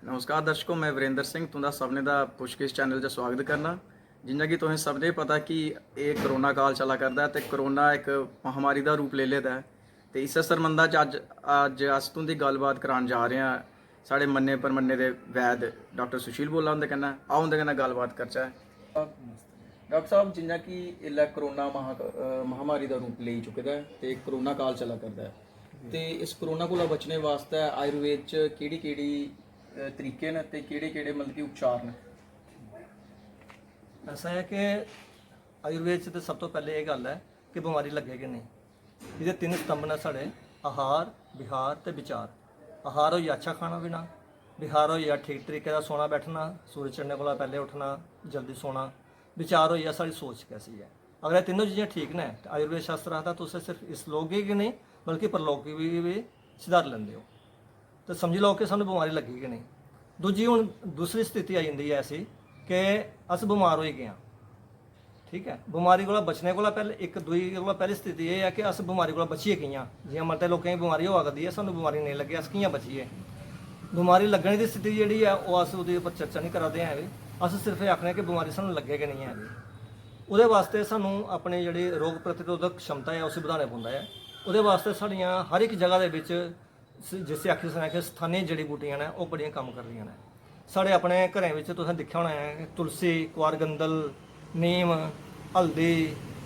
नमस्कार दर्शकों, मैं वीरेंद्र सिंह तुंदा सबने दा पुछगिछ चैनल 'च स्वागत करना। जि'यां कि तुसें सबने पता कि एह् करोना काल चला करदा है ते करोना एक महामारी दा रूप ले लेदा है। ते इस्सै सरबंधा च अज्ज अस तुंदी गल्लबात करान जा रहे आं साढ़े मन्ने परमन्ने दे वैद डॉक्टर सुशील बोला उंदे कन्नै। आओ उंदे कन्नै गल्लबात करचै। डॉक्टर साहब, जि'यां कि इसलै करोना महामारी दा रूप लेई चुके दा है ते करोना काल चला करदा है ते इस करोना कोला बचने वास्ते आयुर्वेद च केह्ड़ी तरीके न ते केह्ड़े मतलब कि उपचार न? ऐसा है कि आयुर्वेद च तो सब तो पहले ये गल है कि बीमारी लगे कि नहीं। ये तीन स्तंभ ने साढ़े आहार, विहार ते विचार। आहार हो अच्छा खाना पीना, विहार हो ठीक तरीके का सोना बैठना, सूरज चढ़ने को पहले उठना, जल्दी सोना, विचार हो साड़ी सोच कैसी है। अगर ये तीनों चीज़ें ठीक ने तो आयुर्वेद शास्त्र आता तो उसे सिर्फ इस लौकिक ही नहीं बल्कि परलौकिक भी सुधार लेंदे हो। तो समझी लो कि सानू बीमारी लगी कि नहीं। दूजी हुण दूसरी स्थिति आई जाती है ऐसी कि अस बीमार हो गए हैं, ठीक है। बीमारी को बचने को पहले एक दुई को पहली स्थिति यह है कि अस बीमारी को बचिए कियां। जियां मते लोगों की बीमारी होआ करदी है, सानू बीमारी नहीं लगे, अस कियां बचिए। बीमारी लगने की स्थिति जी है वह अस उहदे उपर चर्चा नहीं करते हैं भी, अस सिर्फ ये आखने कि बीमारी सानू लगे कि नहीं है। उहदे वास्ते सानू अपनी जिहड़ी रोग प्रतिरोधक क्षमता है उसे बढ़ाने पौंदा है। उहदे वास्ते साड़ियां हर एक जगह दे विच जिसे आखी सकते कि स्थानीय जड़ी बूटियां ने वह बड़ियां कम कर रही हैं। साढ़े अपने घरें में तुसें दिखा होना है तुलसी, कुआरगंदल, नीम, हल्दी,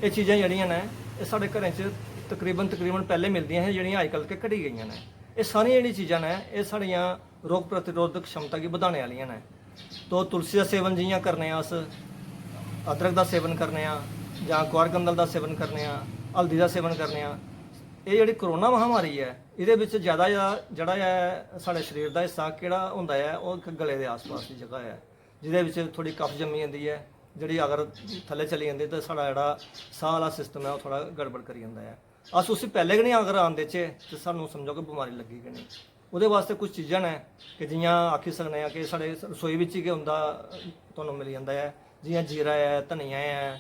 ये चीज़ां जड़ियां ने ये साढ़े घरें च तकरीबन पहले मिलदियां हैं, जड़ियां अजकल के घटी गई ने। ये सारियां जड़ी चीज़ां ने ये साड़ियां रोग प्रतिरोधक क्षमता की बढ़ाने वालियां ने। तो तुलसी का सेवन जियां करने अस, अदरक का सेवन करने या कुआरगंदल का सेवन करने, हल्दी का सेवन करने, ये जिहड़ी करोना महामारी है ये ज़्यादा जड़ा है साढ़े शरीर का हिस्सा किहड़ा हुंदा है वह गले के आस पास की जगह है, जिहदे थोड़ी कफ जमी जाती है, जी अगर थले चली जाती तो साढ़ा जिहड़ा साह वाला सिस्टम है वह थोड़ा गड़बड़ करी जाता है। अस उसी पहले कि नहीं अगर आन देचे तो सानू समझो कि बीमारी लगी कि नहीं। उहदे वास्ते कुछ चीज़ां ने कि जियां आखी सकने कि साढ़े रसोई विच ही हुंदा तुहानूं मिल जाता है, जियां जीरा है, धनिया है,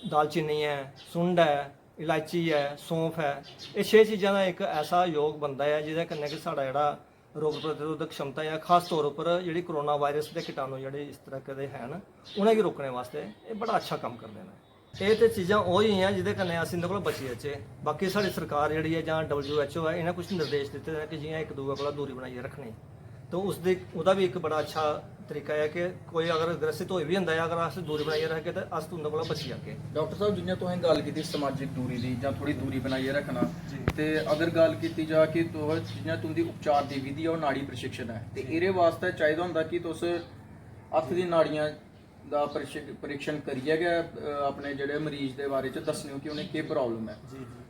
दालचीनी है, सुंड है, इलायची है, सौंफ है। ये 6 चीज़ों का एक ऐसा योग बनता है जिहदे कन्नै कि साढ़ा जिहड़ा रोग प्रतिरोधक क्षमता है खास तौर पर जिहड़ी करोना वायरस के कीटाणु जिहड़े इस तरह के हैं उन्हें रोकने वास्ते ये बड़ा अच्छा काम करते हैं। ये तो चीज़ां वही हैं जिहदे कन्नै अस इहदे कोल बची जाचे। बाकी साडी सरकार जिहड़ी है जां WHO है इन्हें कुछ निर्देश दिते हैं कि जियां एक दूए कोला दूरी बनाइए रखनी, तो उसका भी एक बड़ा अच्छा तरीका है कि कोई अगर ग्रसित हो भी होंदा है अगर अस दूरी बनाइए रखगे तो अस उंदे कोला बची जागे। डॉक्टर साहब, जि'यां तुसें गल कीती समाजिक दूरी दी जां थोड़ी दूरी बनाइए रखना, ते अगर गल कीती जा कि तुस जि'यां तुंदी उपचार दी विधि है ओह् नाड़ी प्रशिक्षण है ते एह्दे वास्ते चाहिदा होंदा कि तुस हत्थ दी नाड़ियां दा परीक्षण करियै गै अपने जेह्ड़े मरीज दे बारे च दस्सने हो कि उ'नें केह् प्रॉब्लम है।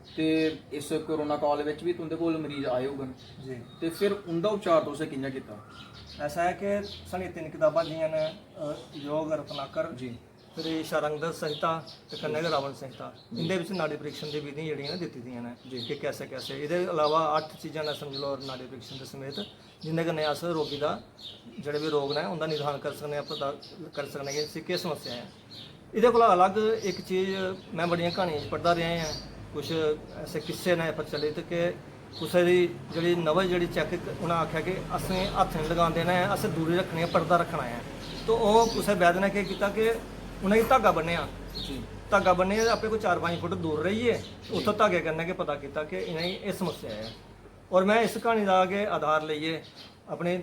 ते इस कोरोना काल विच भी तुंदे कोल मरीज आए होङन जी, ते फिर उंदा उपचार तुसें कि'यां कीता? ऐसा है कि साढ़ी 3 किताबां जियां ने योग रत्नाकर जी, फिर शारंगधर संहिता ते कन्नै गै रावण संहिता, इंदे विच नाड़ी परीक्षण दी विधि जेहड़ियां दित्ती दियां ने जी कि कैसे कैसे। इहदे अलावा 8 चीज़ां ने समझ लो नाड़ी परीक्षण दे समेत जिंदे कन्नै अस रोगी दा जेह्ड़े भी रोग ने उंदा निदान कर सकने, पता कर सकने कि इसी केह् समस्या है। इहदे कोला अलग एक चीज़ मैं बड़ियां क्हानियां पढ़दा रेहा हैं, कुछ ऐसे किस्से ने प्रचलित कि कुसै दी जेह्ड़ी नवज जेह्ड़ी चेक उ'नें आखेआ कि असें हत्थ नहीं लगांदे ने, असें दूरी रखनी है, पर्दा रखना है। तो ओह् कुसै वैद ने केह् कीता कि उ'नेंगी धागा बन्नेआ जी, धागा बन्नियै अपने कोई 4-5 फुट दूर रहिए उत्थों धागे कन्नै गै पता कीता कि इ'नेंगी एह् समस्या है। और मैं इस क्हानी का गै आधार लेइयै अपने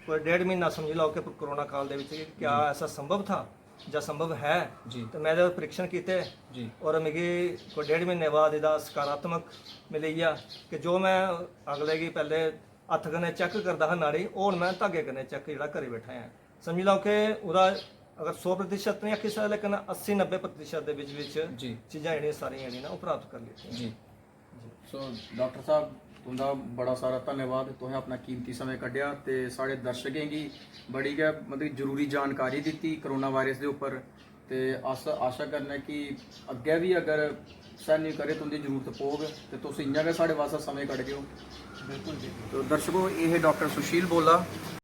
कोई 1.5 महीना समझी लो कि कोरोना काल दे विच क्या ऐसा संभव था ਜਾਂ संभव है जी, तो मैं ਇਹਦੇ परीक्षण किए जी और मिगी कोई 1.5 महीने बाद ਇਹਦਾ सकारात्मक मिली गया कि जो मैं अगले की पहले हत्थ कन्नै चेक करता हा नाड़ी और मैं धागे कन्नै चेक जेह्ड़ा करी बैठा है। समझी लो कि ਉਹਦਾ अगर 100% नहीं आखी सकदा लेकिन 80-90% ਦੇ ਵਿੱਚ जी चीज़ां ਜਿਹੜੀਆਂ सारियां ਜਿਹੜੀਆਂ ਉਹ प्राप्त कर लीतियां जी। सो डॉक्टर साहब तुंदा बड़ा सारा धन्यवाद, तुसें अपना कीमती समय कड्ढिया ते साढ़े दर्शकें गी बड़ी गै मतलब जरूरी जानकारी दित्ती करोना वायरस के उपर। ते अस आशा करने कि अग्गें भी अगर सानूं करे तुंदी जरूरत पौग ते तुस इ'यां गै साढ़े वास्ते समय कड्ढगे। बिल्कुल जी। तो दर्शकों, ये डॉक्टर सुशील बोला।